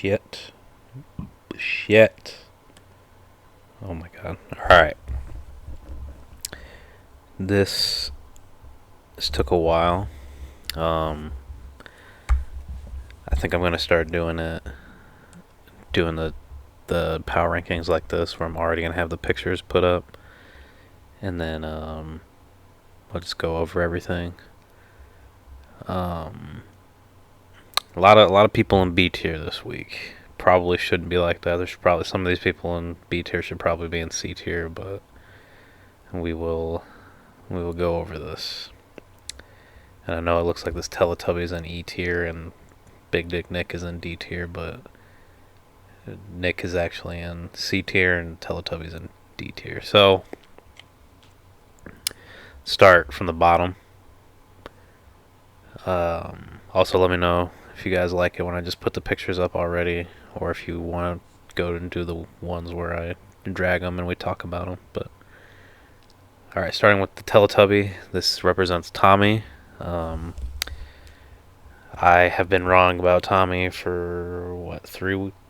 Shit. Shit. Oh my god. Alright. This took a while. I think I'm gonna start doing the power rankings like this, where I'm already gonna have the pictures put up, and then we'll just go over everything. A lot of people in B tier this week. Probably shouldn't be like that. There's probably some of these people in B tier should probably be in C tier, but we will go over this. And I know it looks like this Teletubby's in E tier and Big Dick Nick is in D tier, but Nick is actually in C tier and Teletubby's in D tier. So start from the bottom. Also, let me know if you guys like it when I just put the pictures up already, or if you want to go and do the ones where I drag them and we talk about them. But alright, starting with the Teletubby. This represents Tommy. I have been wrong about Tommy for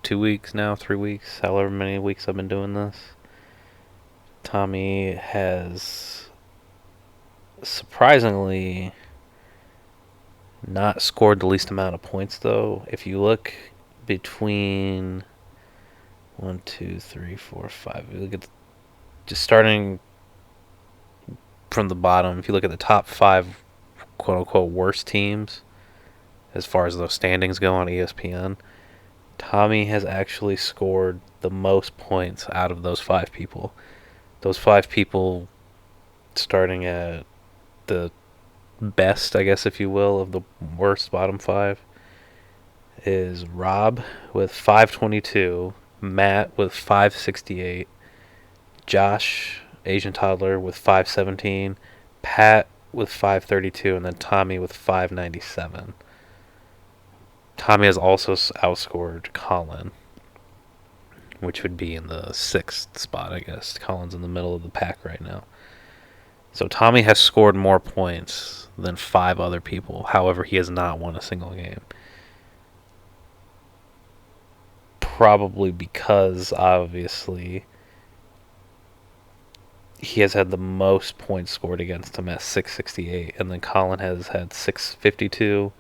2 weeks now, 3 weeks, however many weeks I've been doing this. Tommy has surprisingly not scored the least amount of points, though. If you look between 1, 2, 3, 4, 5, you look at just starting from the bottom. If you look at the top 5 quote unquote worst teams as far as those standings go on ESPN, Tommy has actually scored the most points out of those 5 people. Those 5 people, starting at the best, I guess, if you will, of the worst bottom 5, is Rob with 522, Matt with 568, Josh, Asian Toddler, with 517, Pat with 532, and then Tommy with 597. Tommy has also outscored Colin, which would be in the 6th spot, I guess. Colin's in the middle of the pack right now. So Tommy has scored more points than 5 other people. However, he has not won a single game. Probably because, obviously, he has had the most points scored against him at 668. And then Colin has had 652.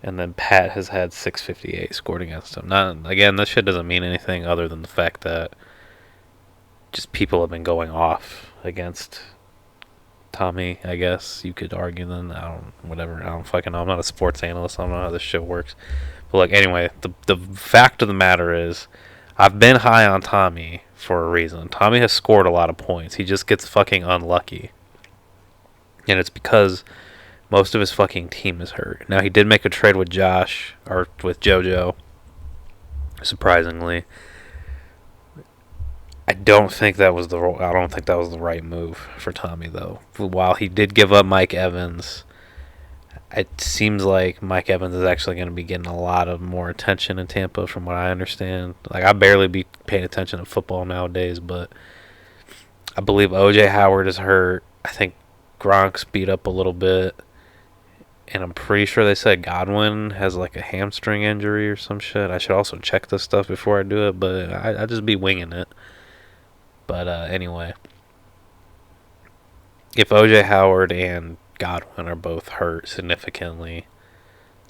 And then Pat has had 658 scored against him. Again, this shit doesn't mean anything other than the fact that just people have been going off against Tommy, I guess you could argue. Then I don't fucking know. I'm not a sports analyst. I don't know how this shit works. But like, anyway, the fact of the matter is, I've been high on Tommy for a reason. Tommy has scored a lot of points. He just gets fucking unlucky, and it's because most of his fucking team is hurt. Now, he did make a trade with Josh, or with JoJo, surprisingly. I don't think that was the right move for Tommy, though. While he did give up Mike Evans, it seems like Mike Evans is actually going to be getting a lot of more attention in Tampa, from what I understand. Like, I barely be paying attention to football nowadays, but I believe O.J. Howard is hurt. I think Gronk's beat up a little bit. And I'm pretty sure they said Godwin has like a hamstring injury or some shit. I should also check this stuff before I do it, but I just be winging it. But anyway, if O.J. Howard and Godwin are both hurt significantly,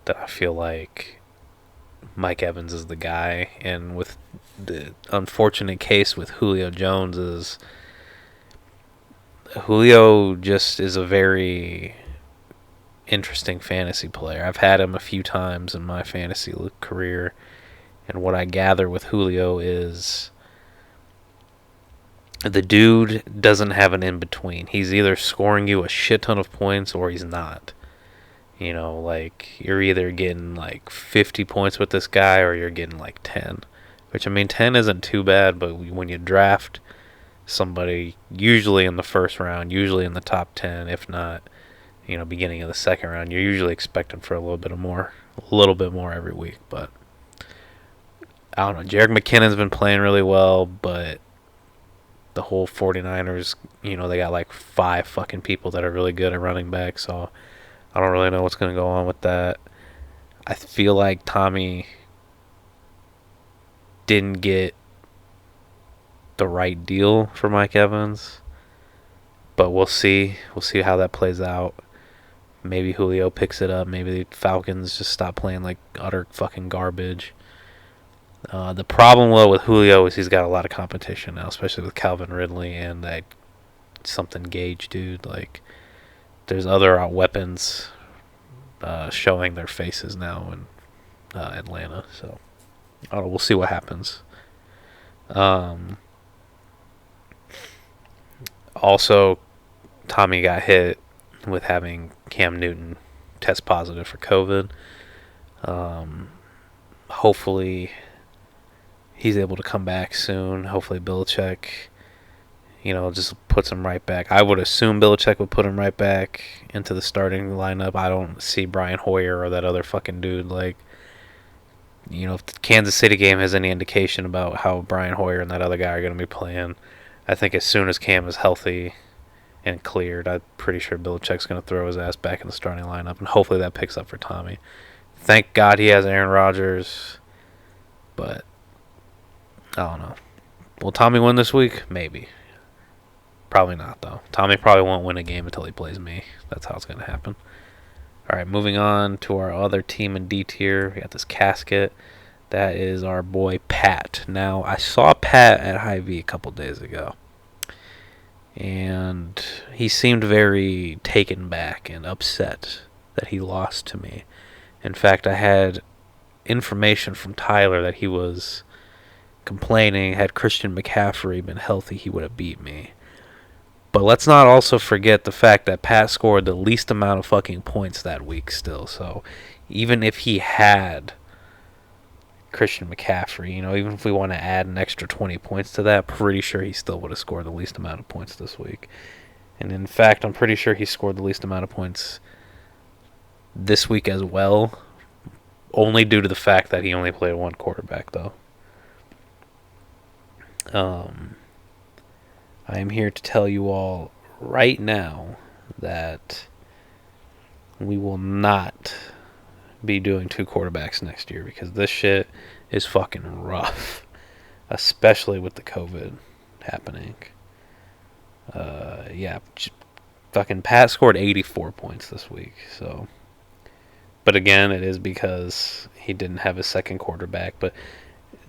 then I feel like Mike Evans is the guy. And with the unfortunate case with Julio Jones is, Julio just is a very interesting fantasy player. I've had him a few times in my fantasy career, and what I gather with Julio is the dude doesn't have an in-between. He's either scoring you a shit ton of points or he's not. You know, like, you're either getting like 50 points with this guy or you're getting like 10. Which, I mean, 10 isn't too bad, but when you draft somebody, usually in the first round, usually in the top 10, if not, you know, beginning of the second round, you're usually expecting for a little bit more every week. But I don't know. Jerick McKinnon's been playing really well, but the whole 49ers, you know, they got like 5 fucking people that are really good at running back, so I don't really know what's going to go on with that. I feel like Tommy didn't get the right deal for Mike Evans. But we'll see. We'll see how that plays out. Maybe Julio picks it up. Maybe the Falcons just stop playing like utter fucking garbage. The problem with Julio is he's got a lot of competition now, especially with Calvin Ridley and that something Gage dude. Like, there's other weapons showing their faces now in Atlanta. So we'll see what happens. Also, Tommy got hit with having Cam Newton test positive for COVID. Hopefully he's able to come back soon. Hopefully Belichick, just puts him right back. I would assume Belichick would put him right back into the starting lineup. I don't see Brian Hoyer or that other fucking dude. Like, if the Kansas City game has any indication about how Brian Hoyer and that other guy are going to be playing, I think as soon as Cam is healthy and cleared, I'm pretty sure Belichick's going to throw his ass back in the starting lineup, and hopefully that picks up for Tommy. Thank God he has Aaron Rodgers, but I don't know. Will Tommy win this week? Maybe. Probably not, though. Tommy probably won't win a game until he plays me. That's how it's going to happen. All right, moving on to our other team in D tier. We got this casket. That is our boy Pat. Now, I saw Pat at Hy-Vee a couple days ago, and he seemed very taken back and upset that he lost to me. In fact, I had information from Tyler that he was complaining had Christian McCaffrey been healthy, he would have beat me. But let's not also forget the fact that Pat scored the least amount of fucking points that week still. So even if he had Christian McCaffrey, even if we want to add an extra 20 points to that, pretty sure he still would have scored the least amount of points this week. And in fact, I'm pretty sure he scored the least amount of points this week as well, only due to the fact that he only played one quarterback, though. I am here to tell you all right now that we will not be doing two quarterbacks next year because this shit is fucking rough, especially with the COVID happening. Fucking Pat scored 84 points this week, so. But again, it is because he didn't have his second quarterback, but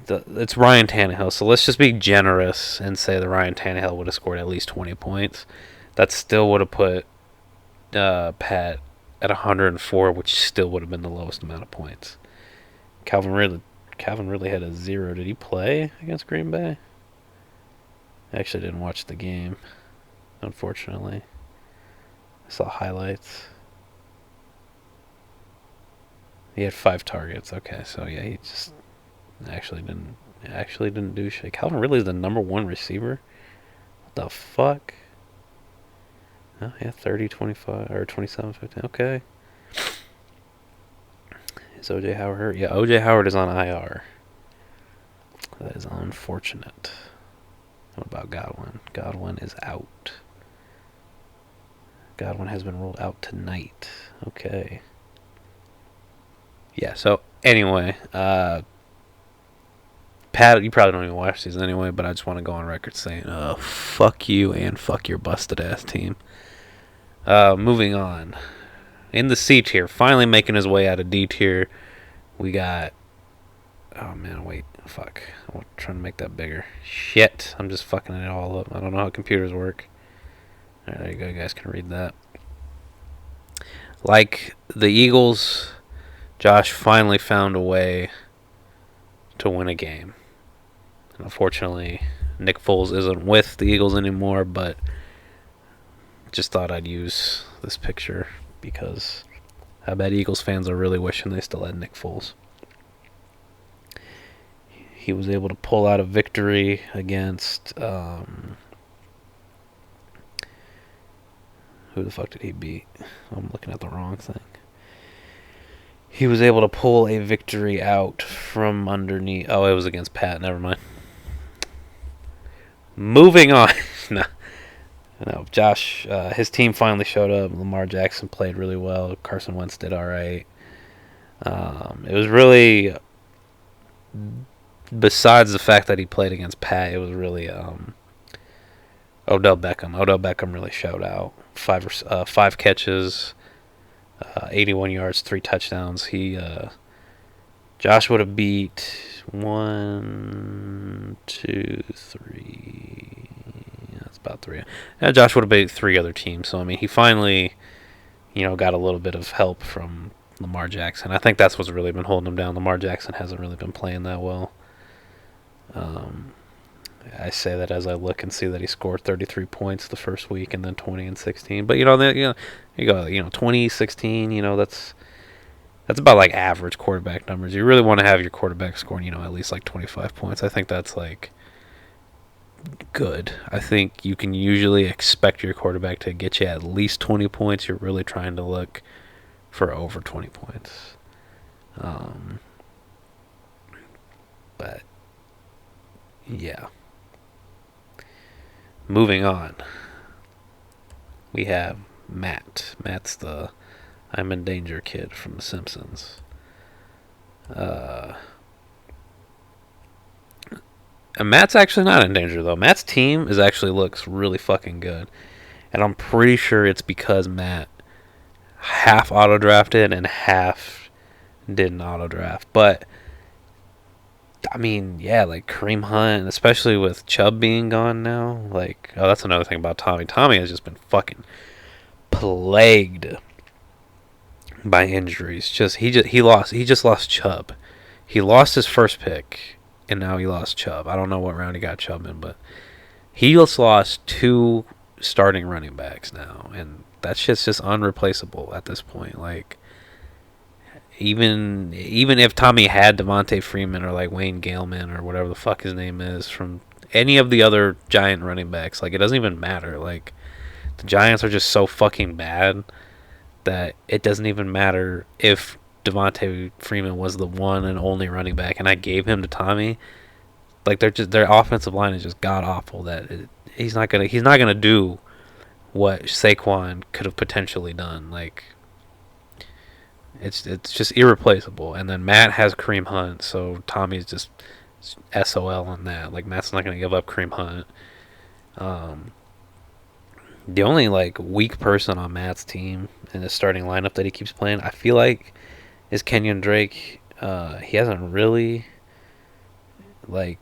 it's Ryan Tannehill, so let's just be generous and say that Ryan Tannehill would have scored at least 20 points. That still would have put Pat at 104, which still would have been the lowest amount of points. Calvin Ridley had a 0. Did he play against Green Bay? I actually didn't watch the game, unfortunately. I saw highlights. He had 5 targets. Okay, so yeah, he just actually didn't do shit. Calvin Ridley's the number 1 receiver. What the fuck? Oh yeah, 30, 25, or 27, 15. Okay. Is OJ Howard hurt? Yeah, OJ Howard is on IR. That is unfortunate. What about Godwin? Godwin is out. Godwin has been ruled out tonight. Okay. Yeah, so anyway, Pat, you probably don't even watch these anyway, but I just want to go on record saying, fuck you and fuck your busted ass team. Moving on. In the C tier, finally making his way out of D tier, we got. Oh man, wait, fuck. I'm trying to make that bigger. Shit, I'm just fucking it all up. I don't know how computers work. Alright, there you go, you guys can read that. Like the Eagles, Josh finally found a way to win a game. And unfortunately, Nick Foles isn't with the Eagles anymore, but just thought I'd use this picture because I bet Eagles fans are really wishing they still had Nick Foles. He was able to pull out a victory against who the fuck did he beat? I'm looking at the wrong thing. He was able to pull a victory out from underneath. Oh, it was against Pat. Never mind. Moving on. No, Josh, his team finally showed up. Lamar Jackson played really well. Carson Wentz did all right. It was really besides the fact that he played against Pat, it was really Odell Beckham. Odell Beckham really showed out. Five catches, 81 yards, 3 touchdowns. Josh would have beat 1, 2, 3. That's about 3. And Josh would have beat 3 other teams. So I mean, he finally, got a little bit of help from Lamar Jackson. I think that's what's really been holding him down. Lamar Jackson hasn't really been playing that well. I say that as I look and see that he scored 33 points the first week and then 20 and 16. But you go 20, 16. That's about like average quarterback numbers. You really want to have your quarterback scoring at least like 25 points. I think that's like good. I think you can usually expect your quarterback to get you at least 20 points. You're really trying to look for over 20 points. But yeah. Moving on. We have Matt. Matt's the I'm in danger kid from The Simpsons. And Matt's actually not in danger though. Matt's team looks really fucking good. And I'm pretty sure it's because Matt half auto drafted and half didn't auto draft. But I mean, yeah, like Kareem Hunt, especially with Chubb being gone now. Like, that's another thing about Tommy. Tommy has just been fucking plagued by injuries. He just lost Chubb. He lost his first pick, and now he lost Chubb. I don't know what round he got Chubb in, but he just lost 2 starting running backs now, and that shit's just unreplaceable at this point. Like, even if Tommy had Devontae Freeman or like Wayne Galeman or whatever the fuck his name is from any of the other Giant running backs, like it doesn't even matter. Like the Giants are just so fucking bad that it doesn't even matter if Devontae Freeman was the one and only running back and I gave him to Tommy. Like their offensive line is just god awful. He's not gonna do what Saquon could have potentially done. Like it's just irreplaceable. And then Matt has Kareem Hunt, so Tommy's just SOL on that. Like Matt's not gonna give up Kareem Hunt. The only like weak person on Matt's team in the starting lineup that he keeps playing, I feel like, is Kenyon Drake. He hasn't really like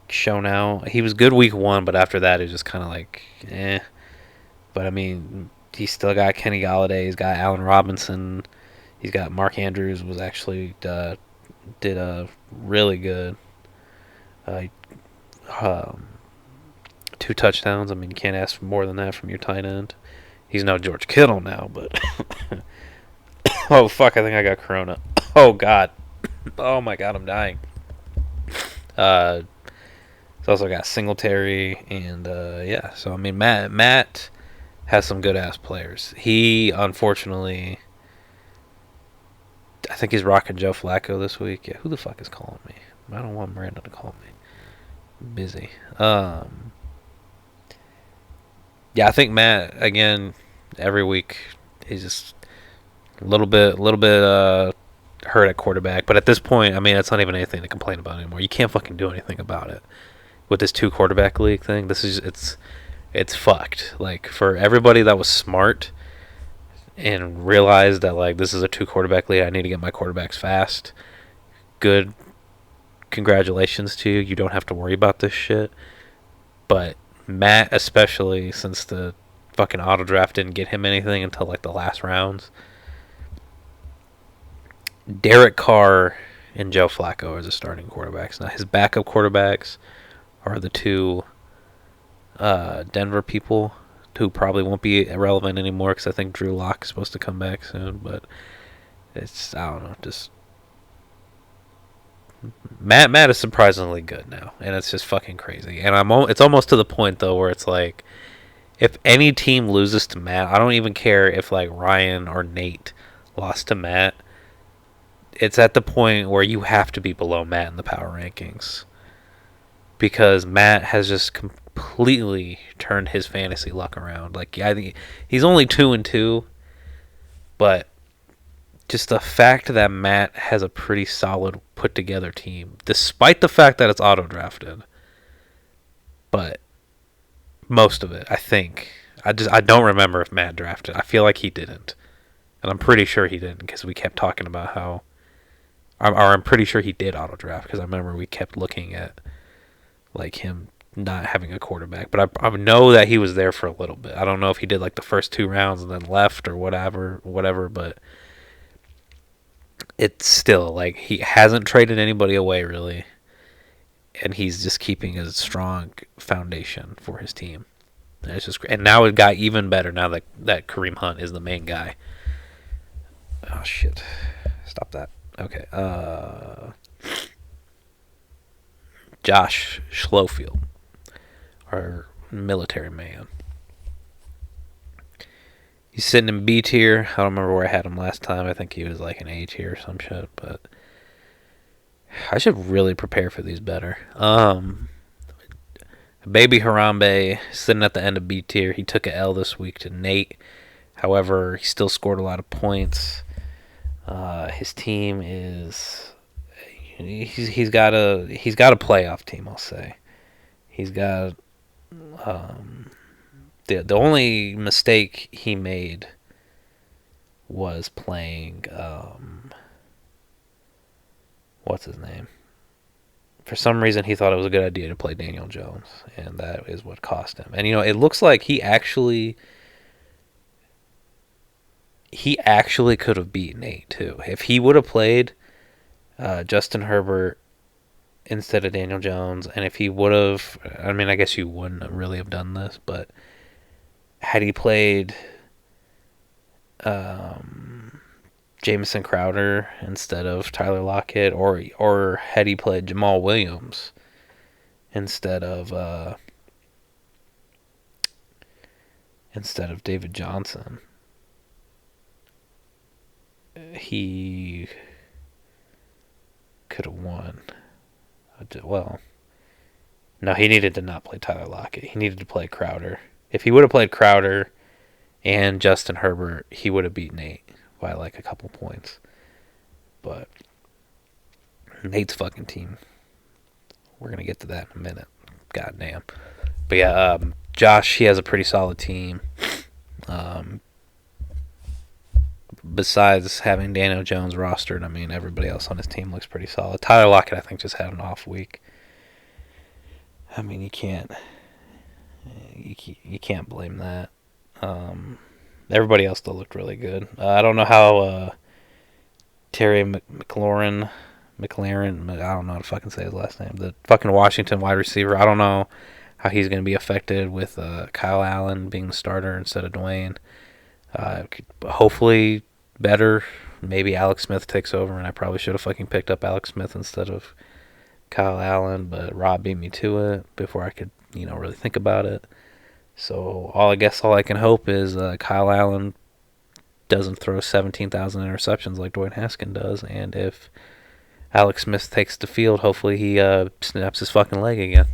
shown out. He was good week 1, but after that it's just kind of like But I mean, he's still got Kenny Galladay. He's got Allen Robinson. He's got Mark Andrews. Was actually did a really good. 2 touchdowns. I mean, you can't ask for more than that from your tight end. He's no George Kittle now, but oh fuck! I think I got corona. Oh god. Oh my god, I'm dying. It's also got Singletary and yeah. So I mean, Matt has some good ass players. He unfortunately, I think he's rocking Joe Flacco this week. Yeah, who the fuck is calling me? I don't want Miranda to call me. I'm busy. Yeah, I think Matt again every week he's just a little bit hurt at quarterback. But at this point, I mean, it's not even anything to complain about anymore. You can't fucking do anything about it with this 2 quarterback league thing. It's fucked. Like for everybody that was smart and realized that like this is a 2 quarterback league, I need to get my quarterbacks fast. Good, congratulations to you. You don't have to worry about this shit. But Matt, especially since the fucking auto draft didn't get him anything until like the last rounds. Derek Carr and Joe Flacco are the starting quarterbacks. Now his backup quarterbacks are the 2 Denver people who probably won't be irrelevant anymore because I think Drew Lock is supposed to come back soon. But it's, I don't know, just Matt is surprisingly good now, and it's just fucking crazy. And it's almost to the point though where it's like, if any team loses to Matt, I don't even care if like Ryan or Nate lost to Matt. It's at the point where you have to be below Matt in the power rankings because Matt has just completely turned his fantasy luck around. Like, I think he's only 2-2, but just the fact that Matt has a pretty solid put together team, despite the fact that it's auto drafted. But most of it, I think. I don't remember if Matt drafted. I feel like he didn't, and I'm pretty sure he didn't because we kept talking about how. Or I'm pretty sure he did auto draft because I remember we kept looking at like him not having a quarterback. But I know that he was there for a little bit. I don't know if he did like the first 2 rounds and then left or whatever. But it's still like he hasn't traded anybody away really, and he's just keeping a strong foundation for his team. And it's just great. And now it got even better now that Kareem Hunt is the main guy. Oh shit! Stop that. Okay. Josh Schlofield, our military man. He's sitting in B tier. I don't remember where I had him last time. I think he was like an A tier or some shit. But I should really prepare for these better. Baby Harambe sitting at the end of B tier. He took an L this week to Nate. However, he still scored a lot of points. His team is he's got a playoff team. I'll say he's got the only mistake he made was playing what's his name. For some reason, he thought it was a good idea to play Daniel Jones, and that is what cost him. And it looks like he actually could have beat Nate too if he would have played Justin Herbert instead of Daniel Jones, and if he would have, I mean, I guess you wouldn't really have done this, but had he played Jamison Crowder instead of Tyler Lockett, or had he played Jamal Williams instead of David Johnson, he could have won. Well, no, he needed to not play Tyler Lockett. He needed to play Crowder. If he would have played Crowder and Justin Herbert, he would have beat Nate by like a couple points. But Nate's fucking team. We're going to get to that in a minute. God damn. But yeah, Josh, he has a pretty solid team. Besides having Daniel Jones rostered, I mean, everybody else on his team looks pretty solid. Tyler Lockett, I think, just had an off week. I mean, you can't blame that. Everybody else still looked really good. I don't know how Terry McLaurin, I don't know how to fucking say his last name. The fucking Washington wide receiver. I don't know how he's going to be affected with Kyle Allen being the starter instead of Dwayne. Hopefully better. Maybe Alex Smith takes over, and I probably should have fucking picked up Alex Smith instead of Kyle Allen, but Rob beat me to it before I could, really think about it. So all I can hope is Kyle Allen doesn't throw 17,000 interceptions like Dwayne Haskins does, and if Alex Smith takes the field, hopefully he snaps his fucking leg again.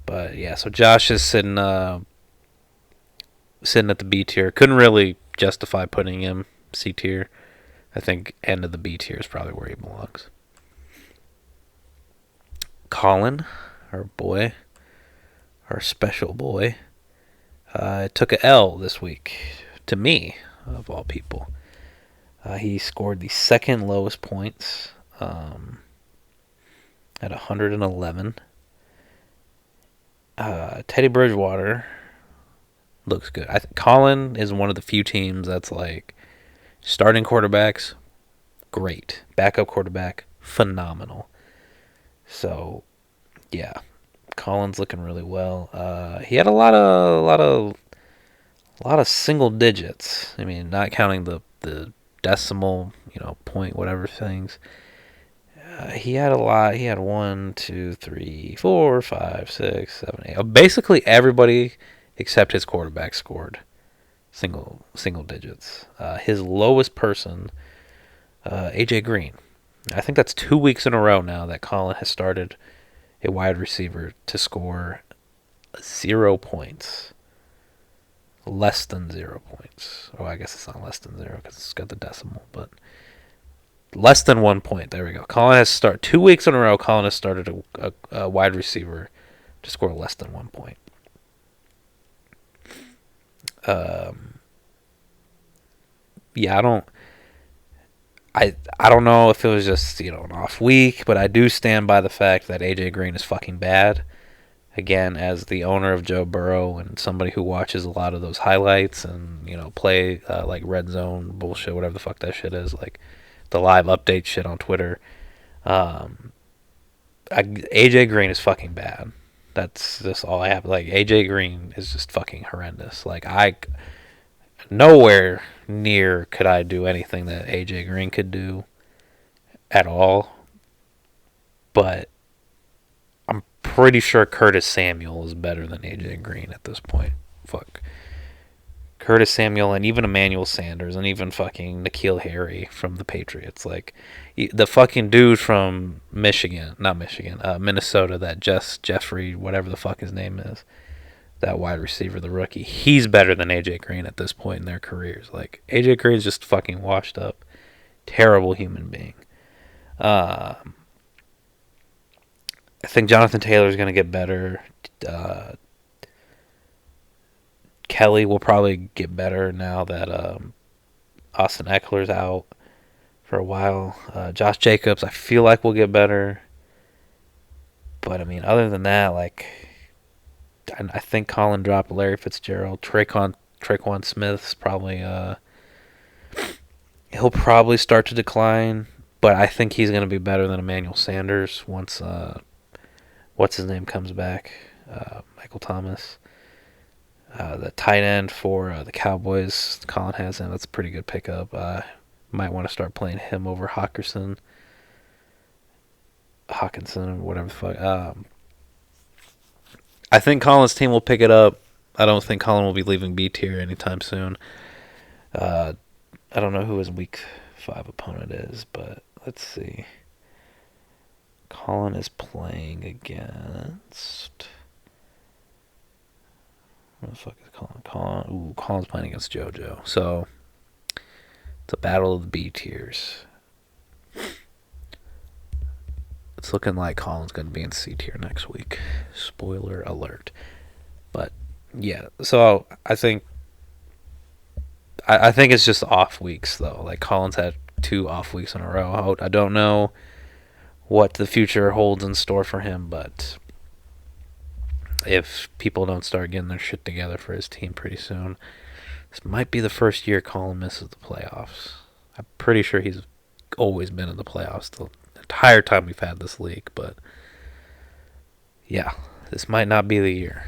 But yeah, so Josh is sitting at the B tier. Couldn't really justify putting him C tier. I think end of the B tier is probably where he belongs. Colin, our boy, our special boy, took a L this week to me, of all people. He scored the second lowest points at 111. Teddy Bridgewater looks good. I think Colin is one of the few teams that's like starting quarterbacks, great. Backup quarterback, phenomenal. So, yeah, Colin's looking really well. He had a lot of single digits. I mean, not counting the decimal, point whatever things. He had a lot. He had 1, 2, 3, 4, 5, 6, 7, 8. Basically, everybody except his quarterback scored single digits. His lowest person, AJ Green. I think that's 2 weeks in a row now that Colin has started a wide receiver to score 0 points. less than 0 points. Oh, I guess it's not less than 0 because it's got the decimal, but less than 1 point. There we go. Colin has started 2 weeks in a row. Colin has started a wide receiver to score less than 1 point. Yeah, I don't know if it was just an off week, but I do stand by the fact that AJ Green is fucking bad. Again, as the owner of Joe Burrow and somebody who watches a lot of those highlights and play like red zone bullshit, whatever the fuck that shit is, like the live update shit on Twitter. AJ Green is fucking bad. That's just all I have. Like AJ Green is just fucking horrendous. Like I nowhere near could I do anything that AJ Green could do at all. But I'm pretty sure Curtis Samuel is better than AJ Green at this point. Fuck. Curtis Samuel and even Emmanuel Sanders and even fucking N'Keal Harry from the Patriots. Like the fucking dude from Minnesota, that Jeffrey, whatever the fuck his name is, that wide receiver, the rookie. He's better than AJ Green at this point in their careers. Like AJ Green's just fucking washed up, terrible human being. I think Jonathan Taylor's gonna get better. Kelly will probably get better now that Austin Eckler's out for a while. Josh Jacobs, I feel like will get better. But, I mean, other than that, like, I think Colin dropped Larry Fitzgerald. Traquan Smith's probably, he'll probably start to decline. But I think he's going to be better than Emmanuel Sanders once, what's his name comes back, Michael Thomas. The tight end for the Cowboys, Colin has him. That's a pretty good pickup. Might want to start playing him over Hawkinson, or whatever the fuck. I think Colin's team will pick it up. I don't think Colin will be leaving B tier anytime soon. I don't know who his week 5 opponent is, but let's see. Colin is playing against... What the fuck is Colin? Colin's playing against JoJo. So, it's a battle of the B tiers. It's looking like Colin's going to be in C tier next week. Spoiler alert. But, yeah. So, I think it's just off weeks, though. Like, Colin's had 2 off weeks in a row. I don't know what the future holds in store for him, but... if people don't start getting their shit together for his team pretty soon, this might be the first year Colin misses the playoffs. I'm pretty sure he's always been in the playoffs the entire time we've had this league, but yeah, this might not be the year.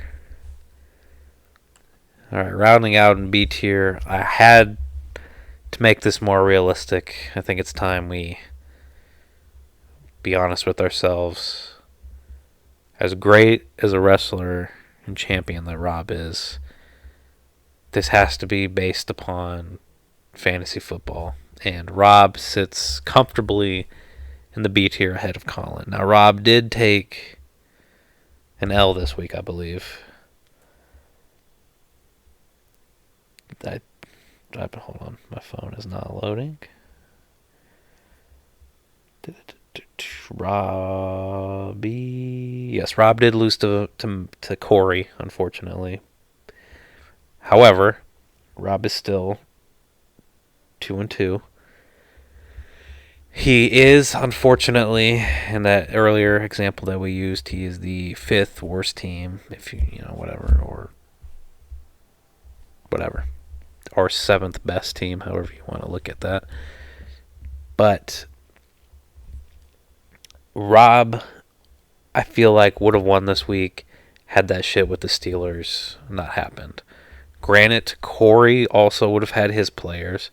Alright, rounding out in B tier, I had to make this more realistic. I think it's time we be honest with ourselves. As great as a wrestler and champion that Rob is, this has to be based upon fantasy football. And Rob sits comfortably in the B tier ahead of Colin. Now, Rob did take an L this week, I believe. Hold on, my phone is not loading. Robbie. Yes, Rob did lose to Corey, unfortunately. However, Rob is still 2-2. He is, unfortunately, in that earlier example that we used, he is the 5th worst team, if whatever, or 7th best team, however you want to look at that. But Rob, I feel like, would have won this week had that shit with the Steelers not happened. Granted, Corey also would have had his players,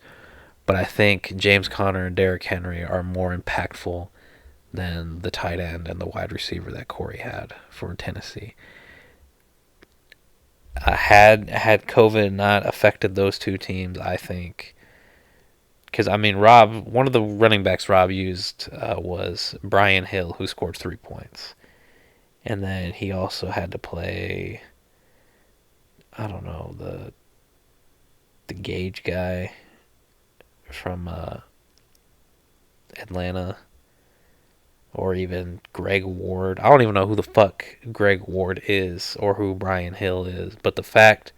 but I think James Conner and Derrick Henry are more impactful than the tight end and the wide receiver that Corey had for Tennessee. Had COVID not affected those two teams, I think... Because, I mean, Rob, one of the running backs Rob used was Brian Hill, who scored 3 points. And then he also had to play, I don't know, the Gage guy from Atlanta, or even Greg Ward. I don't even know who the fuck Greg Ward is or who Brian Hill is, but the fact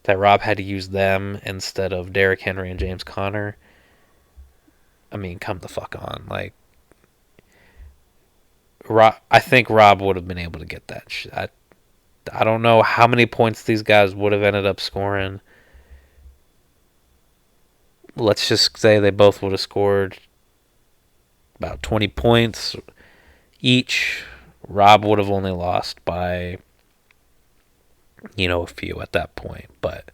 that Rob had to use them instead of Derrick Henry and James Conner, I mean, come the fuck on. Like, I think Rob would have been able to get that. I don't know how many points these guys would have ended up scoring. Let's just say they both would have scored about 20 points each. Rob would have only lost by, a few at that point. But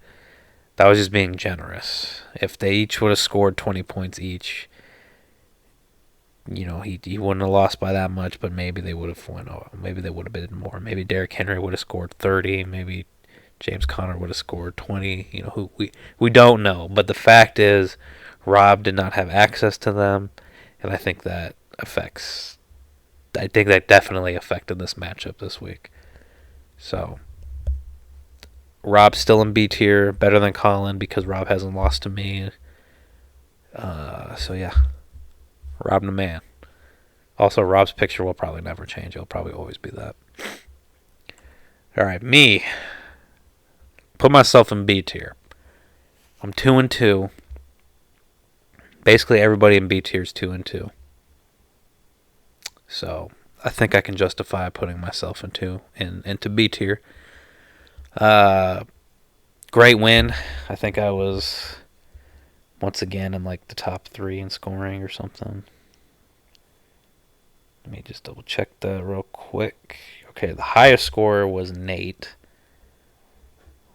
that was just being generous. If they each would have scored 20 points each, he wouldn't have lost by that much, but maybe they would have won. Maybe they would have been more. Maybe Derrick Henry would have scored 30. Maybe James Conner would have scored 20. Who we don't know. But the fact is, Rob did not have access to them, and I think that definitely affected this matchup this week. So Rob's still in B tier, better than Colin because Rob hasn't lost to me. So yeah, Rob the man. Also, Rob's picture will probably never change. It'll probably always be that. All right, me. Put myself in B tier. I'm 2-2. Basically, everybody in B tier is 2-2. So I think I can justify putting myself into B tier. Great win. I think I was once again in like the top 3 in scoring or something. Let me just double check that real quick. Okay, the highest scorer was Nate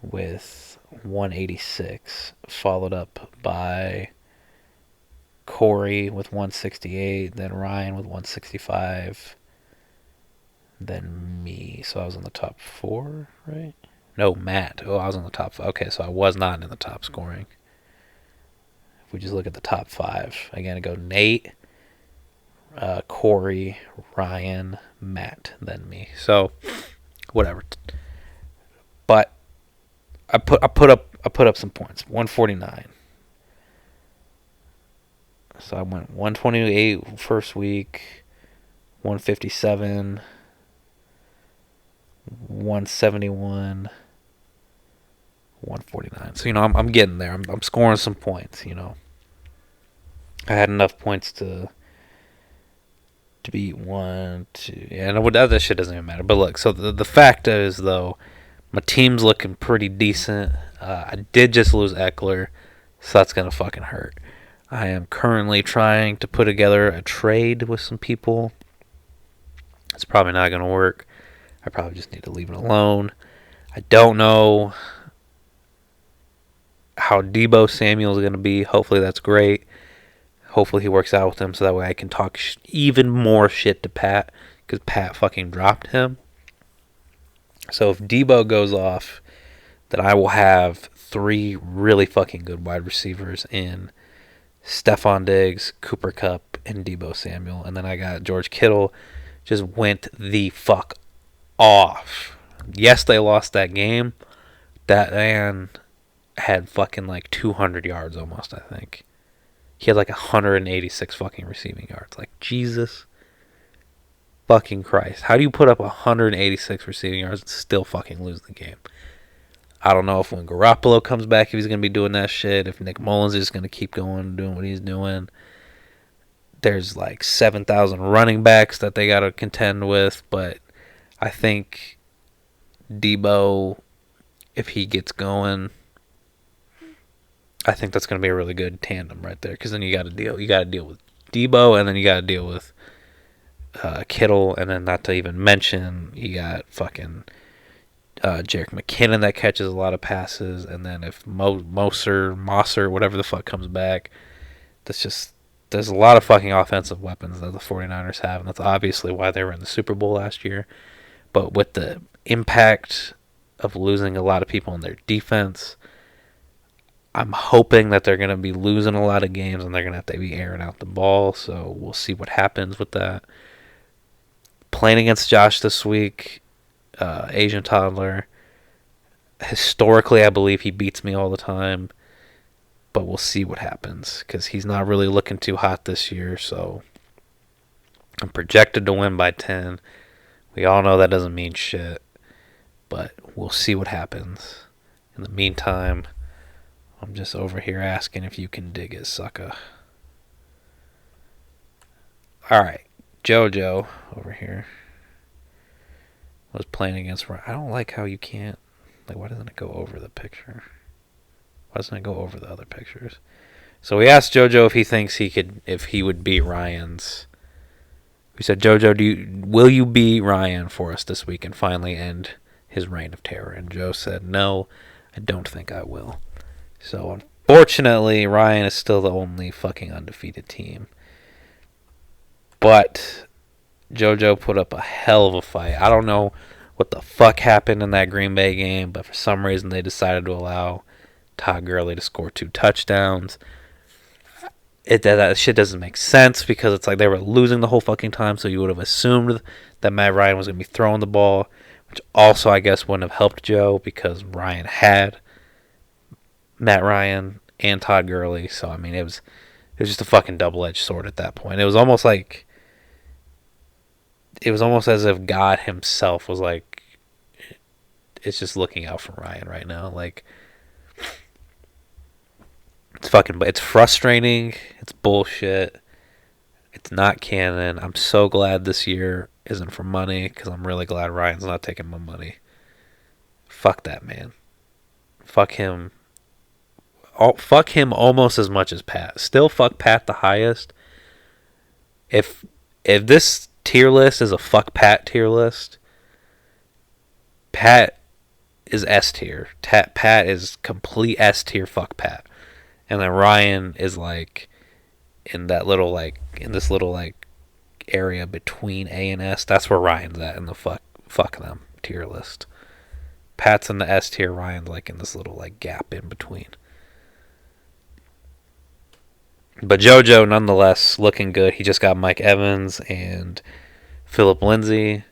with 186, followed up by Corey with 168, then Ryan with 165, then me. So I was in the top 4, right? No, Matt. Oh, I was in the top 5. Okay, so I was not in the top scoring. If we just look at the top 5, again, I go Nate, Corey, Ryan, Matt, then me. So whatever. But I put up some points. 149. So I went 128 first week, 157, 171, 149. So I'm getting there. I'm scoring some points. I had enough points to beat 1, 2. Yeah, no, that shit doesn't even matter. But look, so the fact is though, my team's looking pretty decent. I did just lose Eckler, so that's gonna fucking hurt. I am currently trying to put together a trade with some people. It's probably not going to work. I probably just need to leave it alone. I don't know how Deebo Samuel is going to be. Hopefully that's great. Hopefully he works out with him so that way I can talk even more shit to Pat because Pat fucking dropped him. So if Deebo goes off, then I will have 3 really fucking good wide receivers in Stephon Diggs, Cooper Kupp, and Deebo Samuel. And then I got George Kittle. Just went the fuck off. Yes, they lost that game. That man had fucking like 200 yards almost, I think. He had like 186 fucking receiving yards. Like, Jesus fucking Christ. How do you put up 186 receiving yards and still fucking lose the game? I don't know if when Garoppolo comes back, if he's going to be doing that shit. If Nick Mullins is going to keep going, doing what he's doing. There's like 7,000 running backs that they got to contend with. But I think Deebo, if he gets going, I think that's going to be a really good tandem right there. Because then you got to deal with Deebo, and then you got to deal with Kittle, and then not to even mention you got fucking Jerick McKinnon that catches a lot of passes, and then if Moser, whatever the fuck comes back, there's a lot of fucking offensive weapons that the 49ers have, and that's obviously why they were in the Super Bowl last year. But with the impact of losing a lot of people in their defense, I'm hoping that they're going to be losing a lot of games and they're going to have to be airing out the ball, so we'll see what happens with that. Playing against Josh this week, Asian toddler. Historically, I believe he beats me all the time. but we'll see what happens because he's not really looking too hot this year. So I'm projected to win by 10. We all know that doesn't mean shit, but we'll see what happens. In the meantime, I'm just over here asking if you can dig it, sucker. Alright, JoJo over here was playing against Ryan. I don't like how you can't, like, why doesn't it go over the picture? Why doesn't it go over the other pictures? So we asked JoJo if he thinks if he would beat Ryan's. We said, JoJo, will you beat Ryan for us this week and finally end his reign of terror? And Joe said, no, I don't think I will. So unfortunately, Ryan is still the only fucking undefeated team. But JoJo put up a hell of a fight. I don't know what the fuck happened in that Green Bay game, but for some reason they decided to allow Todd Gurley to score 2 touchdowns. That shit doesn't make sense because it's like they were losing the whole fucking time, so you would have assumed that Matt Ryan was going to be throwing the ball, which also I guess wouldn't have helped Joe because Ryan had Matt Ryan and Todd Gurley. So I mean, it was just a fucking double-edged sword at that point. It was almost as if God himself was like, it's just looking out for Ryan right now. Like, it's frustrating. It's bullshit. It's not canon. I'm so glad this year isn't for money because I'm really glad Ryan's not taking my money. Fuck that man. Fuck him. Fuck him almost as much as Pat. Still fuck Pat the highest. If this tier list is a fuck Pat tier list, Pat is S tier. Pat is complete S tier fuck Pat. And then Ryan is like in this little area between A and S. That's where Ryan's at in the fuck them tier list. Pat's in the S tier, Ryan's like in this little like gap in between. But JoJo, nonetheless, looking good. He just got Mike Evans and Phillip Lindsay.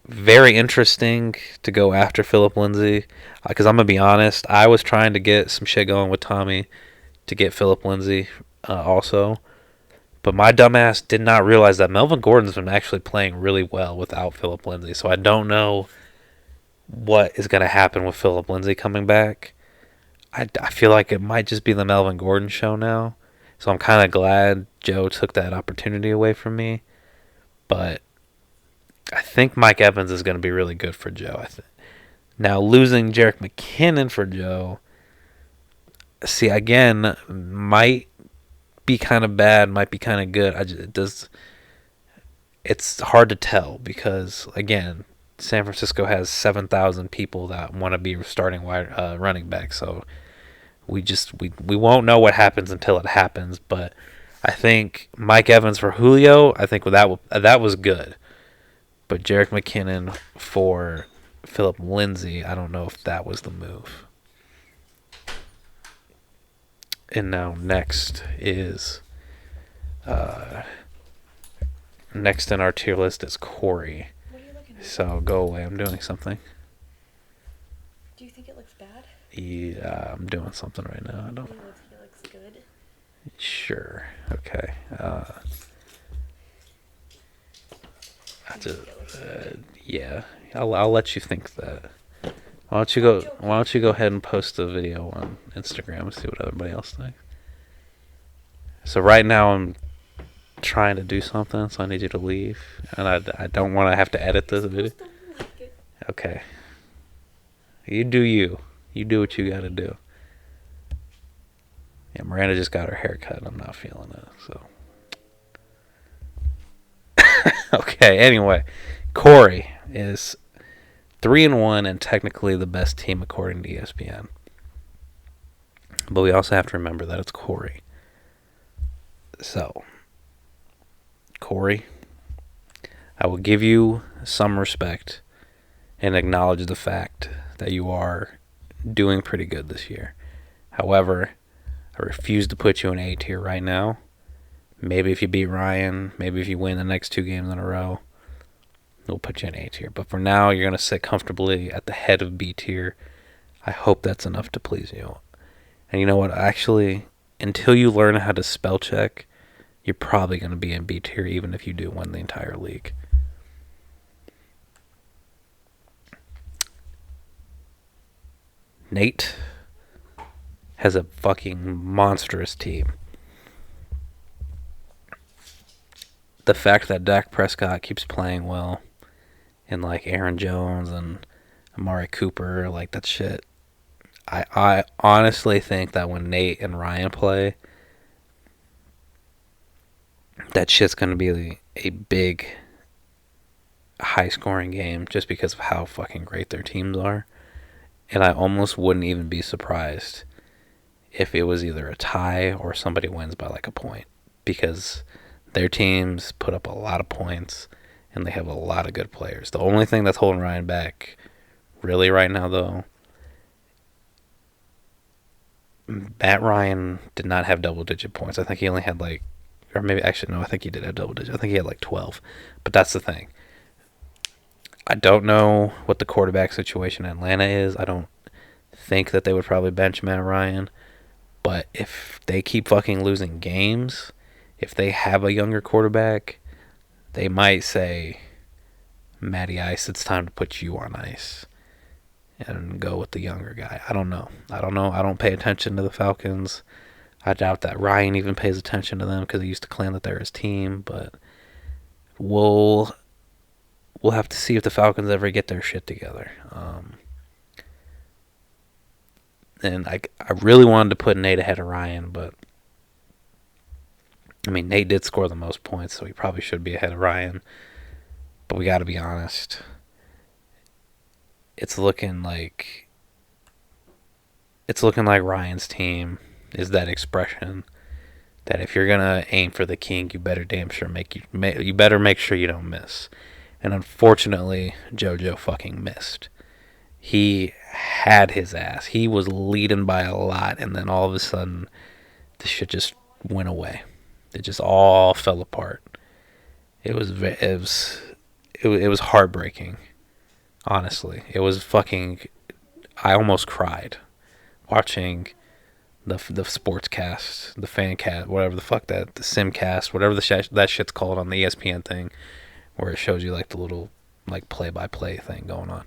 Very interesting to go after Phillip Lindsay. Because I'm going to be honest, I was trying to get some shit going with Tommy to get Phillip Lindsay also. But my dumbass did not realize that Melvin Gordon's been actually playing really well without Phillip Lindsay. So I don't know what is going to happen with Phillip Lindsay coming back. I feel like it might just be the Melvin Gordon show now. So I'm kind of glad Joe took that opportunity away from me. But I think Mike Evans is going to be really good for Joe. Now, losing Jerick McKinnon for Joe, see, again, might be kind of bad, might be kind of good. It's hard to tell because, again, San Francisco has 7,000 people that want to be starting running back. So we won't know what happens until it happens. But I think Mike Evans for Julio, I think that was good. But Jerick McKinnon for Phillip Lindsay, I don't know if that was the move. And now next in our tier list is Corey. What are you looking at? So go away. I'm doing something. Do you think it looks bad? Yeah, I'm doing something right now. I don't. He looks good. Sure. Okay. Yeah. I'll let you think that. Why don't you go ahead and post the video on Instagram and see what everybody else thinks. So right now I'm trying to do something, so I need you to leave, and I don't want to have to edit this video. Okay. You do you. You do what you got to do. Yeah, Miranda just got her hair cut, and I'm not feeling it, so. Okay, anyway. Corey is 3-1 and technically the best team according to ESPN. But we also have to remember that it's Corey. So, Corey, I will give you some respect and acknowledge the fact that you are doing pretty good this year. However, I refuse to put you in A tier right now. Maybe if you beat Ryan, maybe if you win the next 2 games in a row, we'll put you in A tier. But for now, you're going to sit comfortably at the head of B tier. I hope that's enough to please you. And you know what? Actually, until you learn how to spell check, you're probably going to be in B tier even if you do win the entire league. Nate has a fucking monstrous team. The fact that Dak Prescott keeps playing well, and like Aaron Jones and Amari Cooper, like that shit. I honestly think that when Nate and Ryan play, that shit's gonna be a big, high scoring game just because of how fucking great their teams are. And I almost wouldn't even be surprised if it was either a tie or somebody wins by like a point, because their teams put up a lot of points and they have a lot of good players. The only thing that's holding Ryan back really right now, though, Matt Ryan did not have double digit points. I think he only had like, or maybe actually, no, I think he did have double digit. I think he had like 12. But that's the thing. I don't know what the quarterback situation in Atlanta is. I don't think that they would probably bench Matt Ryan. But if they keep fucking losing games, if they have a younger quarterback, they might say, Matty Ice, it's time to put you on ice and go with the younger guy. I don't know. I don't pay attention to the Falcons. I doubt that Ryan even pays attention to them because he used to claim that they're his team. But we'll have to see if the Falcons ever get their shit together. And I really wanted to put Nate ahead of Ryan, but I mean, Nate did score the most points, so he probably should be ahead of Ryan. But we got to be honest. It's looking like Ryan's team is that expression that if you're gonna aim for the king, you better damn sure you better make sure you don't miss. And unfortunately, JoJo fucking missed. He had his ass. He was leading by a lot, and then all of a sudden, the shit just went away. It just all fell apart. It was heartbreaking. Honestly, it was fucking. I almost cried watching the sportscast, the fan cast, whatever the fuck the simcast, whatever that shit's called on the ESPN thing, where it shows you like the little like play-by-play thing going on.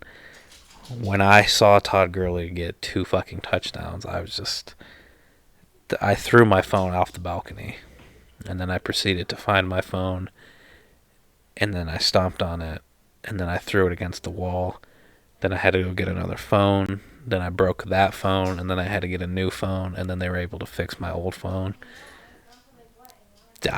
When I saw Todd Gurley get 2 fucking touchdowns, I threw my phone off the balcony, and then I proceeded to find my phone, and then I stomped on it, and then I threw it against the wall. Then I had to go get another phone. Then I broke that phone, and then I had to get a new phone, and then they were able to fix my old phone. It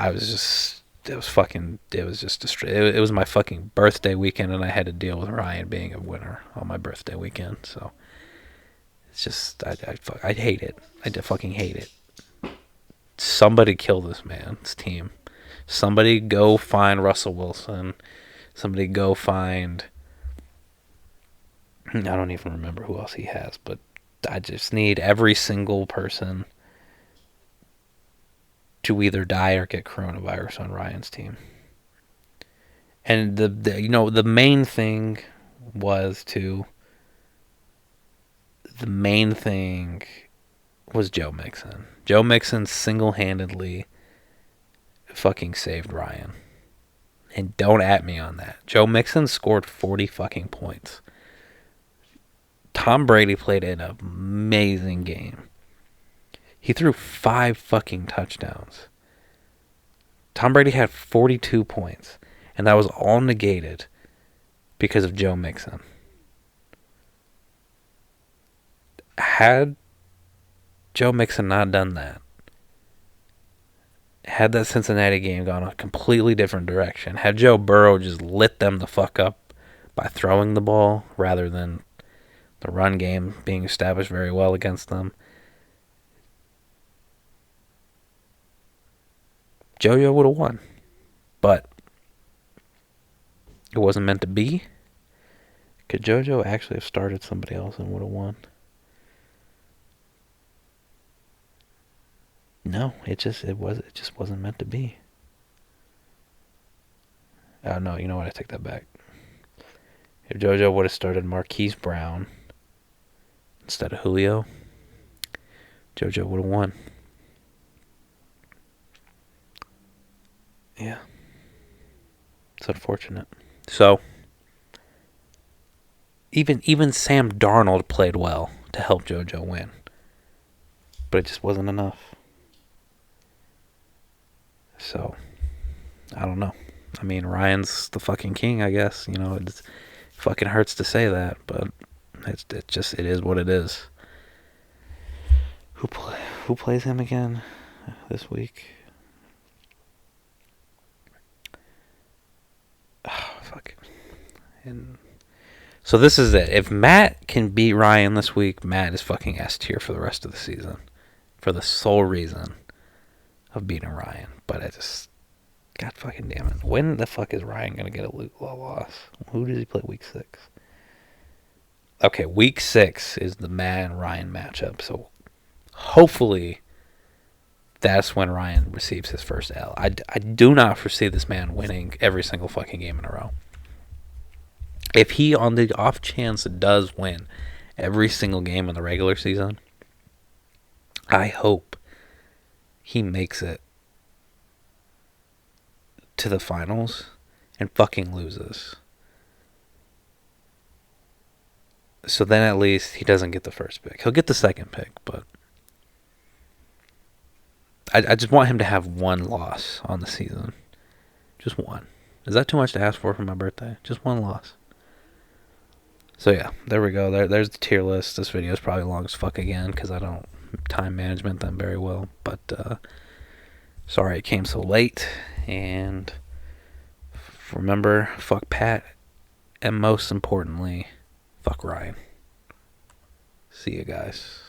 was my fucking birthday weekend, and I had to deal with Ryan being a winner on my birthday weekend. So it's just, I hate it. I fucking hate it. Somebody kill this man's team. Somebody go find Russell Wilson. Somebody go find, I don't even remember who else he has, but I just need every single person to either die or get coronavirus on Ryan's team. And the main thing was Joe Mixon. Joe Mixon single-handedly fucking saved Ryan. And don't at me on that. Joe Mixon scored 40 fucking points. Tom Brady played an amazing game. He threw 5 fucking touchdowns. Tom Brady had 42 points. And that was all negated because of Joe Mixon. Had Joe Mixon not done that, had that Cincinnati game gone a completely different direction, had Joe Burrow just lit them the fuck up by throwing the ball rather than the run game being established very well against them, JoJo would have won. But it wasn't meant to be. Could JoJo actually have started somebody else and would have won? No, it just wasn't meant to be. No, you know what? I take that back. If JoJo would have started Marquise Brown instead of Julio, JoJo would have won. Yeah, it's unfortunate. So even Sam Darnold played well to help JoJo win, but it just wasn't enough. So I don't know. I mean, Ryan's the fucking king, I guess. It fucking hurts to say that, but it is what it is. Who play, who plays him again this week? Oh, fuck. And so this is it. If Matt can beat Ryan this week, Matt is fucking S tier for the rest of the season, for the sole reason of beating Ryan. But I just, God fucking damn it. When the fuck is Ryan going to get a loss? Who does he play week 6? Okay, week 6 is the Matt and Ryan matchup. So hopefully that's when Ryan receives his first L. I do not foresee this man winning every single fucking game in a row. If he, on the off chance, does win every single game in the regular season, I hope he makes it to the finals and fucking loses. So then at least he doesn't get the first pick. He'll get the second pick, but I just want him to have one loss on the season. Just one. Is that too much to ask for my birthday? Just one loss. So yeah, there we go. There's the tier list. This video is probably long as fuck again because I don't time management them very well. But sorry it came so late. And remember, fuck Pat. And most importantly, fuck Ryan. See you guys.